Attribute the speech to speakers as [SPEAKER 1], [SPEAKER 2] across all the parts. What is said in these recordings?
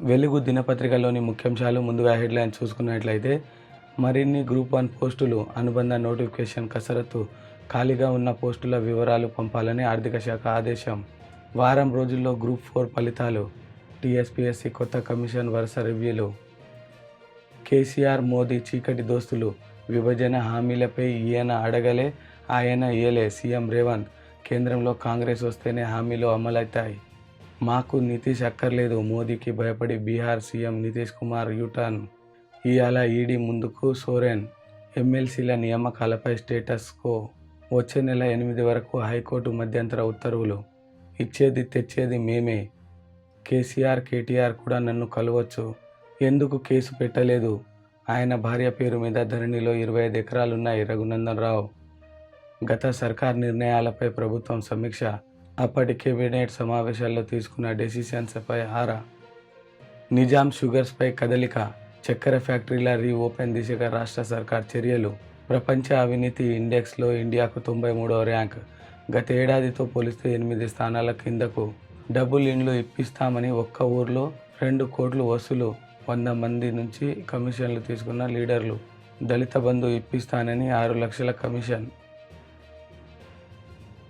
[SPEAKER 1] వెలుగు దినపత్రికలోని ముఖ్యాంశాలు ముందుగా హెడ్లైన్ చూసుకున్నట్లయితే మరిన్ని గ్రూప్ 1 పోస్టులు అనుబంధ నోటిఫికేషన్ కసరత్తు ఖాళీగా ఉన్న పోస్టుల వివరాలు పంపాలని ఆర్థిక శాఖ ఆదేశం. వారం రోజుల్లో గ్రూప్ 4 ఫలితాలు. టీఎస్పీఎస్సీ కొత్త కమిషన్ వరుస రివ్యూలు. కేసీఆర్ మోదీ చీకటి దోస్తులు. విభజన హామీలపై ఈయన అడగలే ఆయన ఇయ్యలే. సీఎం రేవంత్ కేంద్రంలో కాంగ్రెస్ వస్తేనే హామీలు అమలవుతాయి. మాకు నితీష్ అక్కర్లేదు. మోదీకి భయపడి బీహార్ సీఎం నితీష్ కుమార్ యూటర్న్. ఇవాళ ఈడీ ముందుకు సోరెన్. ఎమ్మెల్సీల నియామకాలపై status quo. వచ్చే నెల 8 వరకు హైకోర్టు మధ్యంతర ఉత్తర్వులు. ఇచ్చేది తెచ్చేది మేమే. కేసీఆర్ కేటీఆర్ కూడా నన్ను కలవచ్చు. ఎందుకు కేసు పెట్టలేదు? ఆయన భార్య పేరు మీద ధరణిలో 25 ఎకరాలున్నాయి. రఘునందన్ రావు. గత సర్కార్ నిర్ణయాలపై ప్రభుత్వం సమీక్ష. అప్పటి కేబినెట్ సమావేశాల్లో తీసుకున్న డెసిషన్స్పై ఆరా. నిజాం షుగర్స్పై కదలిక. చక్కెర ఫ్యాక్టరీల రీఓపెన్ దిశగా రాష్ట్ర సర్కార్ చర్యలు. ప్రపంచ అవినీతి ఇండెక్స్లో ఇండియాకు 93వ ర్యాంక్. గత ఏడాదితో పోలిస్తే 8 స్థానాల కిందకు. డబుల్ ఇండ్లు ఇప్పిస్తామని ఒక్క ఊర్లో 2 కోట్లు వసూలు. 100 మంది నుంచి కమిషన్లు తీసుకున్న లీడర్లు. దళిత బంధు ఇప్పిస్తానని 6 లక్షల కమిషన్.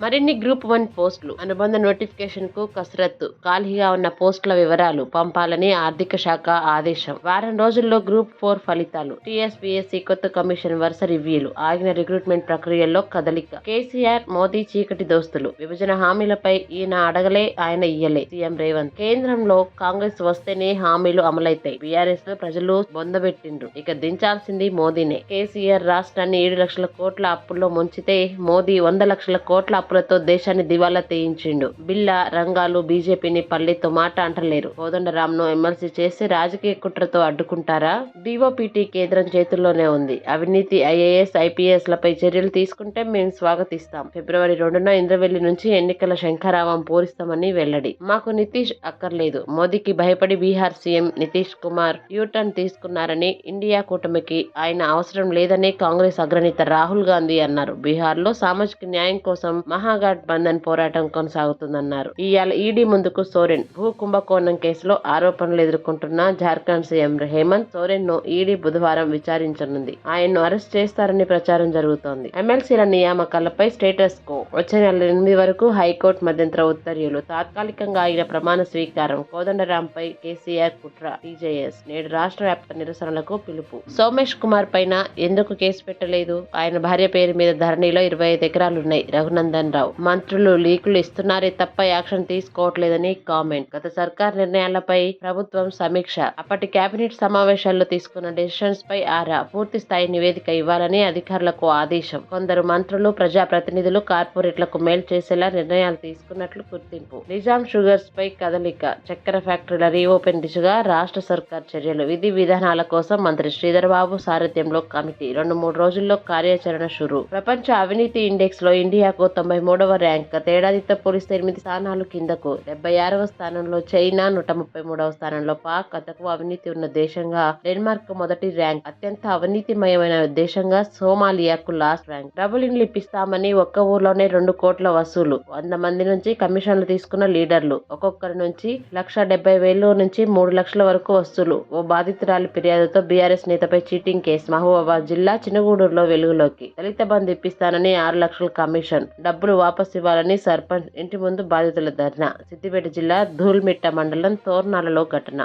[SPEAKER 2] మరిన్ని గ్రూప్ 1 పోస్టులు అనుబంధ నోటిఫికేషన్కు కసరత్తు ఖాళీగా ఉన్న పోస్టుల వివరాలు పంపాలని ఆర్థిక శాఖ ఆదేశం. వారం రోజుల్లో గ్రూప్ 4 ఫలితాలు. టీఎస్పీఎస్సీ కొత్త కమిషన్ వరుస రివ్యూలు. ఆగిన రిక్రూట్మెంట్ ప్రక్రియల్లో కదలిక. కేసీఆర్ మోదీ చీకటి దోస్తులు. విభజన హామీలపై ఈయన అడగలే ఆయన ఇయ్యలే. సీఎం రేవంత్ కేంద్రంలో కాంగ్రెస్ వస్తేనే హామీలు అమలైతాయి. బీఆర్ఎస్ లో ప్రజలు బొందబెట్టిండ్రు. ఇక దించాల్సింది మోదీనే. కేసీఆర్ రాష్ట్రాన్ని 7 లక్షల కోట్ల అప్పుల్లో ముంచితే మోదీ 100 లక్షల కోట్ల అప్పులతో దేశాన్ని దివాలా తీయించిండు. బిల్లా రంగాలు బీజేపీని పల్లెతో మాట అంటలేరు. కోదండరాంను ఎమ్మెల్సీ చేసి రాజకీయ కుట్రతో అడ్డుకుంటారా? డీఓపీటీ కేంద్రం చేతుల్లోనే ఉంది. అవినీతి ఐఏఎస్ ఐపీఎస్ లపై చర్యలు తీసుకుంటే మేము స్వాగతిస్తాం. ఫిబ్రవరి 2న ఇంద్రవెల్లి నుంచి ఎన్నికల శంఖారావం పూరిస్తామని వెల్లడి. మాకు నితీష్ అక్కర్లేదు. మోదీకి భయపడి బీహార్ సీఎం నితీష్ కుమార్ యూటర్న్ తీసుకున్నారని, ఇండియా కూటమికి ఆయన అవసరం లేదని కాంగ్రెస్ అగ్రనేత రాహుల్ గాంధీ అన్నారు. బీహార్లో సామాజిక న్యాయం కోసం మహాగఠబంధన్ పోరాటం కొనసాగుతుందన్నారు. ఇవాళ ఈడీ ముందుకు సోరెన్. భూ కుంభకోణం కేసులో ఆరోపణలు ఎదుర్కొంటున్న జార్ఖండ్ సీఎం హేమంత్ సోరెన్ ను ఈడీ బుధవారం విచారించనుంది. ఆయన్ను అరెస్ట్ చేస్తారని ప్రచారం జరుగుతోంది. ఎమ్మెల్సీల నియామకాలపై స్టేటస్ కో. వచ్చే నెల 8 వరకు హైకోర్టు మధ్యంతర ఉత్తర్వులు. తాత్కాలికంగా ఆగిన ప్రమాణ స్వీకారం. కోదండరాంపై కేసీఆర్ కుట్ర. టీజేఎస్ నేడు రాష్ట్ర వ్యాప్త నిరసనలకు పిలుపు. సోమేష్ కుమార్ పైన ఎందుకు కేసు పెట్టలేదు? ఆయన భార్య పేరు మీద ధరణిలో 25 ఎకరాలున్నాయి. రఘునందన్ రావు. మంత్రులు లీకులు ఇస్తున్నారే తప్ప యాక్షన్ తీసుకోవట్లేదని కామెంట్. గత సర్కార్ నిర్ణయాలపై ప్రభుత్వం సమీక్ష. అప్పటి కేబినెట్ సమావేశాల్లో తీసుకున్న డెసిషన్స్ పై ఆరా. పూర్తి స్థాయి నివేదిక ఇవ్వాలని అధికారులకు ఆదేశం. కొందరు మంత్రులు ప్రజాప్రతినిధులు కార్పొరేట్లకు మేలు చేసేలా నిర్ణయాలు తీసుకున్నట్లు గుర్తింపు. నిజాం షుగర్స్ పై కదలిక. చక్కెర ఫ్యాక్టరీల రీఓపెన్ దిశగా రాష్ట్ర సర్కార్ చర్యలు. విధి విధానాల కోసం మంత్రి శ్రీధర్ బాబు సారథ్యంలో కమిటీ. 2-3 రోజుల్లో కార్యాచరణ షురు. ప్రపంచ అవినీతి ఇండెక్స్ లో ఇండియాకు 93వ ర్యాంక్. గత ఏడాదితో పోలిస్తే 8 స్థానాలు కిందకు. 76వ స్థానంలో చైనా, 133వ స్థానంలో పాక్. తక్కువ అవినీతి ఉన్న దేశంగా డెన్మార్క్ మొదటి ర్యాంక్. అత్యంత అవినీతిమయమైన దేశంగా సోమాలియాకు లాస్ట్ ర్యాంక్. డబుల్ ఇండ్లు ఇప్పిస్తామని ఒక్క ఊర్లోనే 2 కోట్ల వసూలు. 100 మంది నుంచి కమిషన్లు తీసుకున్న లీడర్లు. ఒక్కొక్కరి నుంచి 1,70,000 నుంచి 3 లక్షల వరకు వసూలు. ఓ బాధితురాలి ఫిర్యాదుతో బీఆర్ఎస్ నేతపై చీటింగ్ కేసు. మహబూబాబాద్ జిల్లా చినగూడూరులో వెలుగులోకి. దళిత బంధు ఇప్పిస్తానని 6 లక్షల కమిషన్. డబ్బులు వాపసు ఇవ్వాలని సర్పంచ్ ఇంటి ముందు బాధితుల ధర్నా. సిద్దిపేట జిల్లా ధూల్మిట్ట మండలం తోర్నాలలో ఘటన.